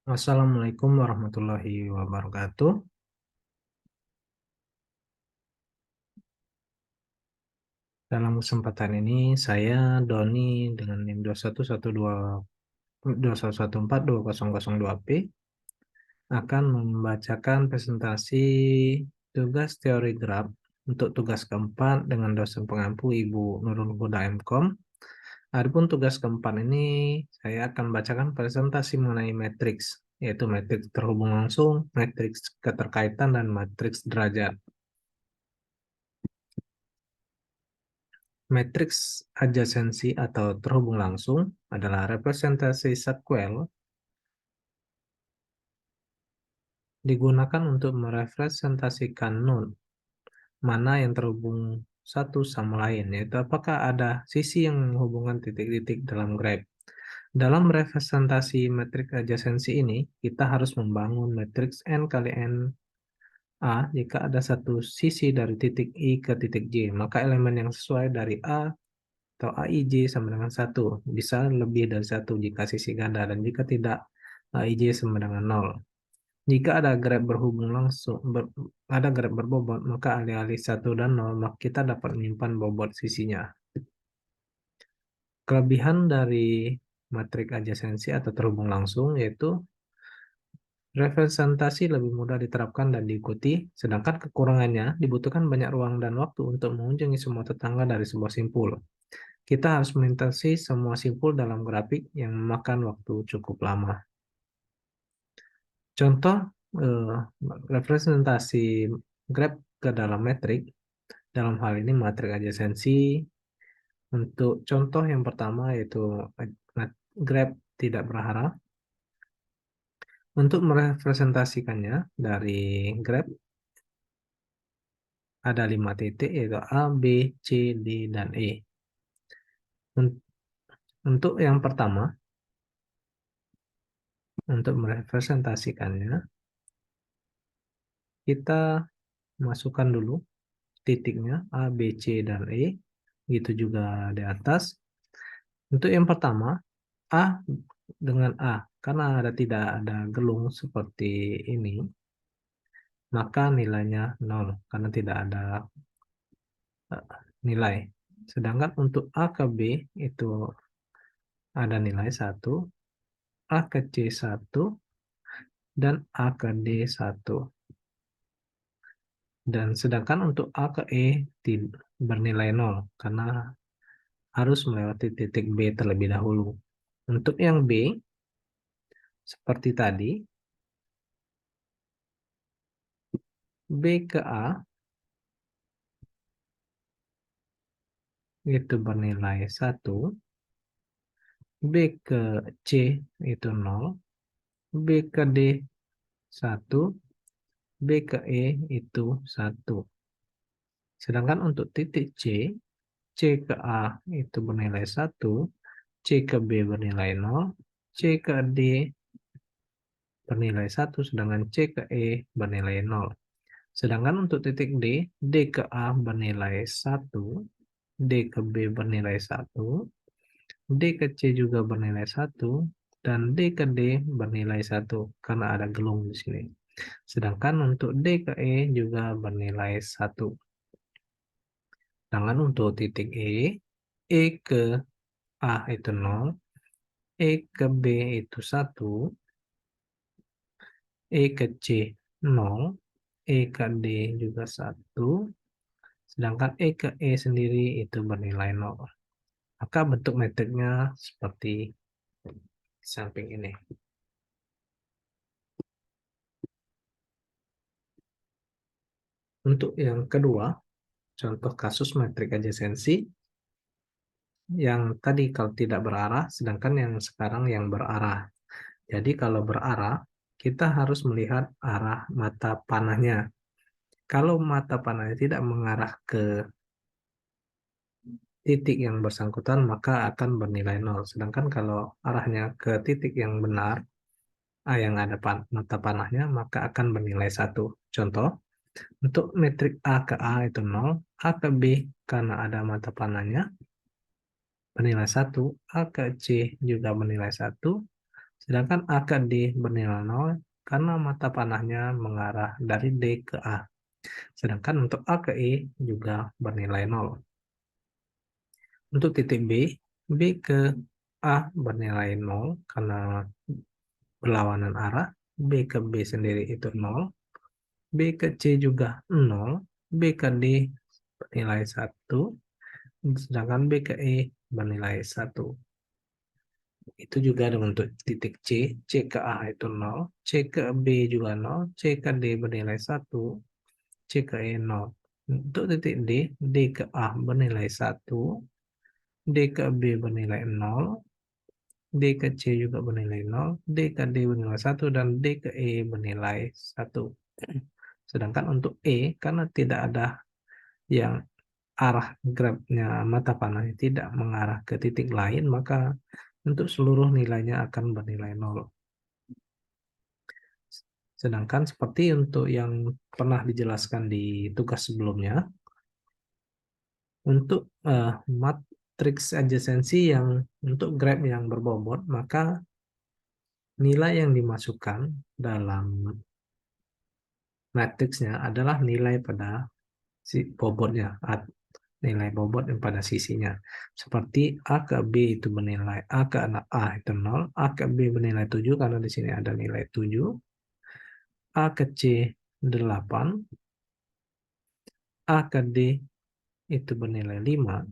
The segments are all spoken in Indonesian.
Assalamualaikum warahmatullahi wabarakatuh. Dalam kesempatan ini, saya Doni dengan NIM 21112 p akan membacakan presentasi tugas teori graf untuk tugas keempat dengan dosen pengampu Ibu Nurul Huda MKom. Adapun tugas keempat ini, saya akan bacakan presentasi mengenai matriks, yaitu matriks terhubung langsung, matriks keterkaitan, dan matriks derajat. Matriks adjasensi atau terhubung langsung adalah representasi sequel digunakan untuk merepresentasikan node mana yang terhubung satu sama lain, yaitu apakah ada sisi yang menghubungkan titik-titik dalam graf. Dalam representasi matriks adjasensi ini, kita harus membangun matriks n kali n A jika ada satu sisi dari titik I ke titik J, maka elemen yang sesuai dari A atau AIJ sama dengan 1. Bisa lebih dari 1 jika sisi ganda, dan jika tidak, AIJ sama dengan 0. Jika ada graf berhubung langsung, ada graf berbobot, maka alih-alih 1 dan 0, maka kita dapat menyimpan bobot sisinya. Kelebihan dari matriks adjasensi atau terhubung langsung yaitu representasi lebih mudah diterapkan dan diikuti, sedangkan kekurangannya dibutuhkan banyak ruang dan waktu untuk mengunjungi semua tetangga dari sebuah simpul. Kita harus melintasi semua simpul dalam grafik yang memakan waktu cukup lama. Contoh representasi graf ke dalam metrik, dalam hal ini matriks adjasensi. Untuk contoh yang pertama yaitu graf tidak berarah. Untuk merepresentasikannya dari graf ada 5 titik yaitu A, B, C, D, dan E. Untuk yang pertama, untuk merepresentasikannya, kita masukkan dulu titiknya A, B, C, dan E. Gitu juga di atas. Untuk yang pertama, A dengan A. Karena tidak ada gelung seperti ini, maka nilainya 0. Karena tidak ada nilai. Sedangkan untuk A ke B itu ada nilai 1, A ke C 1, dan A ke D 1. Dan sedangkan untuk A ke E bernilai 0, karena harus melewati titik B terlebih dahulu. Untuk yang B, seperti tadi, B ke A itu bernilai 1, B ke C itu 0, B ke D 1, B ke E itu 1. Sedangkan untuk titik C, C ke A itu bernilai 1, C ke B bernilai 0, C ke D bernilai 1, sedangkan C ke E bernilai 0. Sedangkan untuk titik D, D ke A bernilai 1, D ke B bernilai 1, D ke C juga bernilai 1, dan D ke D bernilai 1, karena ada gelung di sini. Sedangkan untuk D ke E juga bernilai 1. Sedangkan untuk titik E ke A itu 0, E ke B itu 1, E ke C 0, E ke D juga 1, sedangkan E ke E sendiri itu bernilai 0. Maka bentuk matriknya seperti samping ini. Untuk yang kedua, contoh kasus matrik adjasensi yang tadi kalau tidak berarah, sedangkan yang sekarang yang berarah. Jadi kalau berarah, kita harus melihat arah mata panahnya. Kalau mata panahnya tidak mengarah ke titik yang bersangkutan, maka akan bernilai 0. Sedangkan kalau arahnya ke titik yang benar, yang ada mata panahnya, maka akan bernilai 1. Contoh, untuk metrik A ke A itu 0, A ke B karena ada mata panahnya bernilai 1, A ke C juga bernilai 1, Sedangkan A ke D bernilai 0 karena mata panahnya mengarah dari D ke A. Sedangkan untuk A ke E juga bernilai 0. Untuk titik B, B ke A bernilai 0 karena berlawanan arah. B ke B sendiri itu 0. B ke C juga 0. B ke D bernilai 1. Sedangkan B ke E bernilai 1. Itu juga dengan untuk titik C. C ke A itu 0. C ke B juga 0. C ke D bernilai 1. C ke E 0. Untuk titik D, D ke A bernilai 1. D ke B bernilai 0. D ke C juga bernilai 0. D ke D bernilai 1. Dan D ke E bernilai 1. Sedangkan untuk E, karena tidak ada yang arah grabnya mata panahnya tidak mengarah ke titik lain, maka untuk seluruh nilainya akan bernilai 0. Sedangkan seperti untuk yang pernah dijelaskan di tugas sebelumnya, untuk matriks adjacensi yang untuk grab yang berbobot, maka nilai yang dimasukkan dalam matriksnya adalah nilai pada si bobotnya, nilai bobot yang pada sisinya. Seperti A ke B itu bernilai A ke A itu 0, A ke B bernilai 7 karena di sini ada nilai 7, A ke C 8, A ke D itu bernilai 5,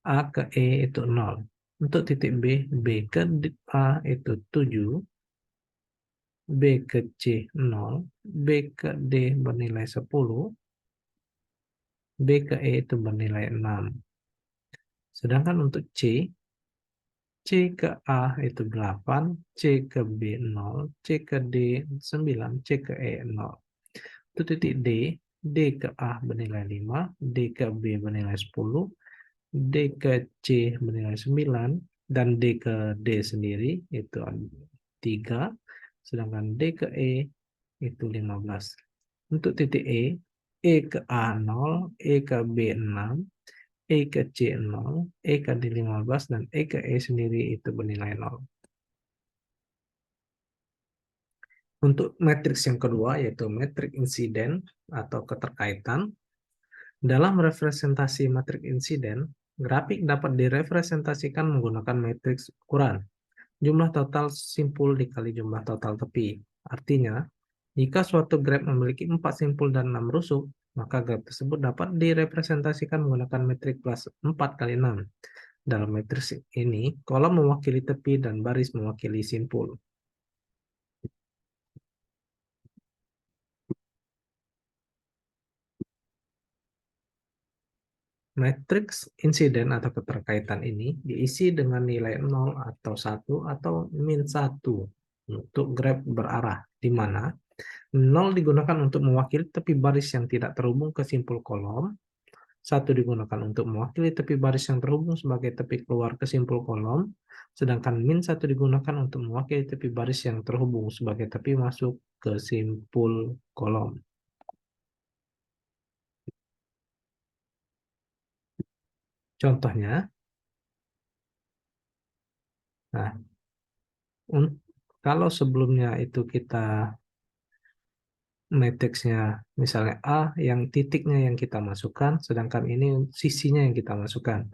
A ke E itu 0. Untuk titik B, B ke A itu 7, B ke C 0, B ke D bernilai 10, B ke E itu bernilai 6. Sedangkan untuk C, C ke A itu 8, C ke B 0, C ke D 9, C ke E 0. Untuk titik D, D ke A bernilai 5, D ke B bernilai 10, D ke C bernilai 9, dan D ke D sendiri itu 3, sedangkan D ke E itu 15. Untuk titik E ke A 0, E ke B 6, E ke C 0, E ke D 15, dan E ke E sendiri itu bernilai 0. Untuk matriks yang kedua, yaitu matriks insiden atau keterkaitan, dalam representasi matriks insiden, grafik dapat direpresentasikan menggunakan matriks ukuran jumlah total simpul dikali jumlah total tepi. Artinya, jika suatu graf memiliki 4 simpul dan 6 rusuk, maka graf tersebut dapat direpresentasikan menggunakan metrik plus 4 kali 6. Dalam matriks ini, kolom mewakili tepi dan baris mewakili simpul. Matriks insiden atau keterkaitan ini diisi dengan nilai 0 atau 1 atau min 1 untuk graf berarah, di mana 0 digunakan untuk mewakili tepi baris yang tidak terhubung ke simpul kolom, 1 digunakan untuk mewakili tepi baris yang terhubung sebagai tepi keluar ke simpul kolom, sedangkan min 1 digunakan untuk mewakili tepi baris yang terhubung sebagai tepi masuk ke simpul kolom. Contohnya, nah, kalau sebelumnya itu kita matriksnya misalnya A yang titiknya yang kita masukkan, sedangkan ini sisinya yang kita masukkan.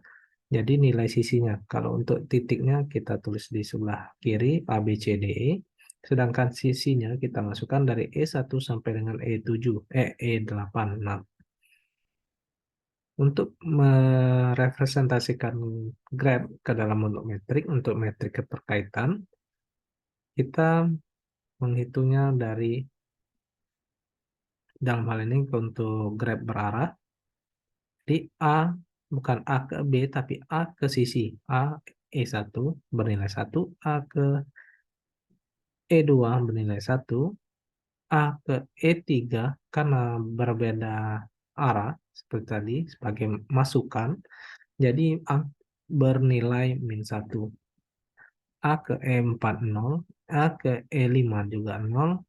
Jadi nilai sisinya, kalau untuk titiknya kita tulis di sebelah kiri A, B, C, D, E, sedangkan sisinya kita masukkan dari E1 sampai dengan E7, E8. Nah, untuk merepresentasikan graf ke dalam bentuk metrik, untuk metrik keterkaitan, kita menghitungnya dari dalam hal ini untuk graf berarah di A, bukan A ke B tapi A ke sisi A E1 bernilai 1, A ke E2 bernilai 1, A ke E3 karena berbeda arah seperti tadi sebagai masukan, jadi A bernilai min 1. A ke E4 0, A ke E5 juga 0,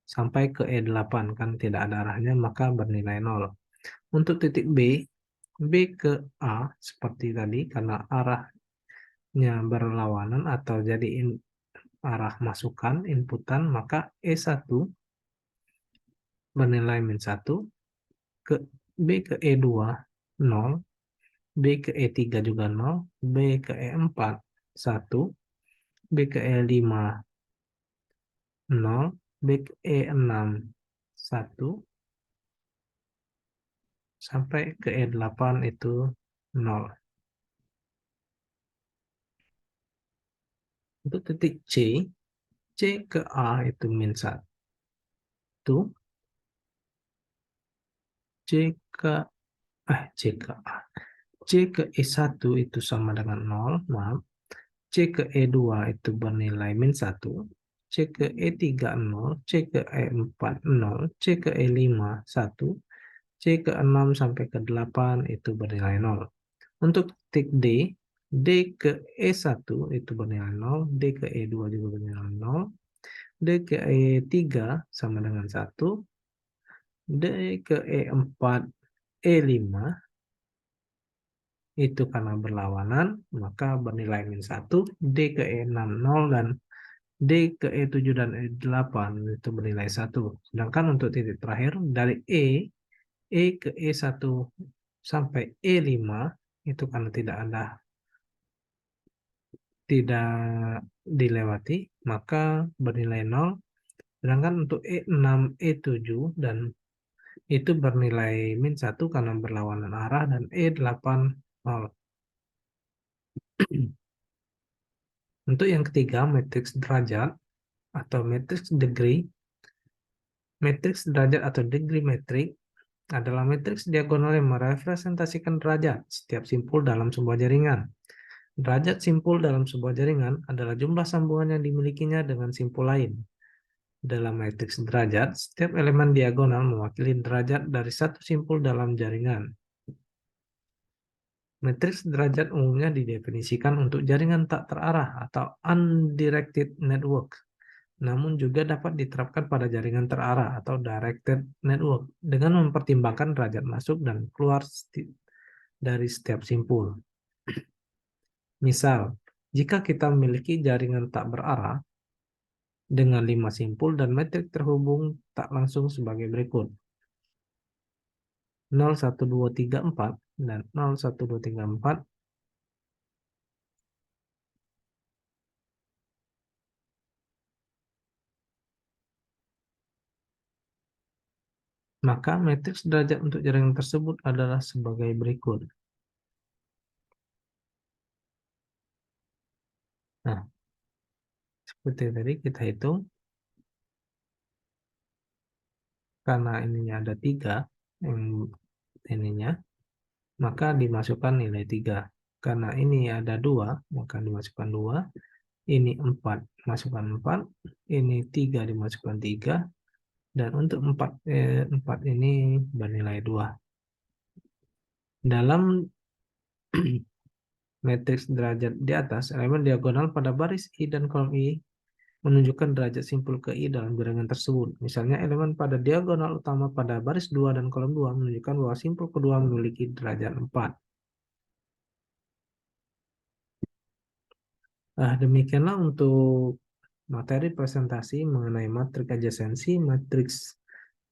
sampai ke E8 kan tidak ada arahnya maka bernilai 0. Untuk titik B, B ke A seperti tadi karena arahnya berlawanan atau jadi arah masukan, inputan, maka E1 bernilai min 1, ke B ke E2 0, B ke E3 juga 0, B ke E4 1, B ke E5 0, B ke E6 1, sampai ke E8 itu 0. Untuk titik C ke A itu min 1, C ke C ke A. C ke E1 itu sama dengan 0, maaf. C ke E2 itu bernilai min 1, C ke E3 0, C ke E4 0, C ke E5 1, C ke 6 sampai ke 8 itu bernilai 0. Untuk titik D ke E1 itu bernilai 0, D ke E2 juga bernilai 0, D ke E3 sama dengan 1, D ke E4, E5 itu karena berlawanan, maka bernilai min 1, D ke E6 0, dan D ke E7 dan E8 itu bernilai 1. Sedangkan untuk titik terakhir, dari E ke E1 sampai E5, itu karena tidak dilewati, maka bernilai 0. Sedangkan untuk E6, E7, dan itu bernilai min 1 karena berlawanan arah, dan E8 0. Untuk yang ketiga, matriks derajat atau matriks degree. Matriks derajat atau degree metrik adalah matriks diagonal yang merepresentasikan derajat setiap simpul dalam sebuah jaringan. Derajat simpul dalam sebuah jaringan adalah jumlah sambungan yang dimilikinya dengan simpul lain. Dalam matriks derajat, setiap elemen diagonal mewakili derajat dari satu simpul dalam jaringan. Matriks derajat umumnya didefinisikan untuk jaringan tak terarah atau undirected network, namun juga dapat diterapkan pada jaringan terarah atau directed network dengan mempertimbangkan derajat masuk dan keluar dari setiap simpul. Misal, jika kita memiliki jaringan tak berarah dengan 5 simpul dan metrik terhubung tak langsung sebagai berikut. 0, 1, 2, 3, 4 dan 0, 1, 2, 3, 4, maka matriks derajat untuk jaringan tersebut adalah sebagai berikut. Nah, seperti tadi kita hitung, karena ininya ada 3, yang ininya, maka dimasukkan nilai 3. Karena ini ada 2, maka dimasukkan 2. Ini 4, masukkan 4. Ini 3, dimasukkan 3. Dan untuk 4 ini bernilai 2. Dalam matriks derajat di atas, elemen diagonal pada baris I dan kolom I menunjukkan derajat simpul ke I dalam jaringan tersebut. Misalnya elemen pada diagonal utama pada baris 2 dan kolom 2 menunjukkan bahwa simpul kedua memiliki derajat 4. Demikianlah untuk materi presentasi mengenai matriks adjasensi, matriks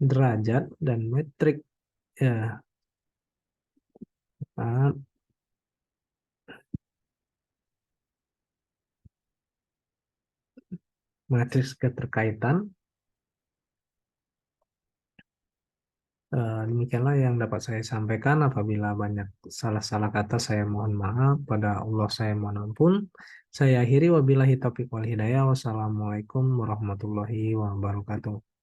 derajat, dan uh, matriks keterkaitan. Demikianlah yang dapat saya sampaikan. Apabila banyak salah-salah kata, saya mohon maaf. Pada Allah saya mohon ampun. Saya akhiri, wabillahi taufiq wal hidayah. Wassalamualaikum warahmatullahi wabarakatuh.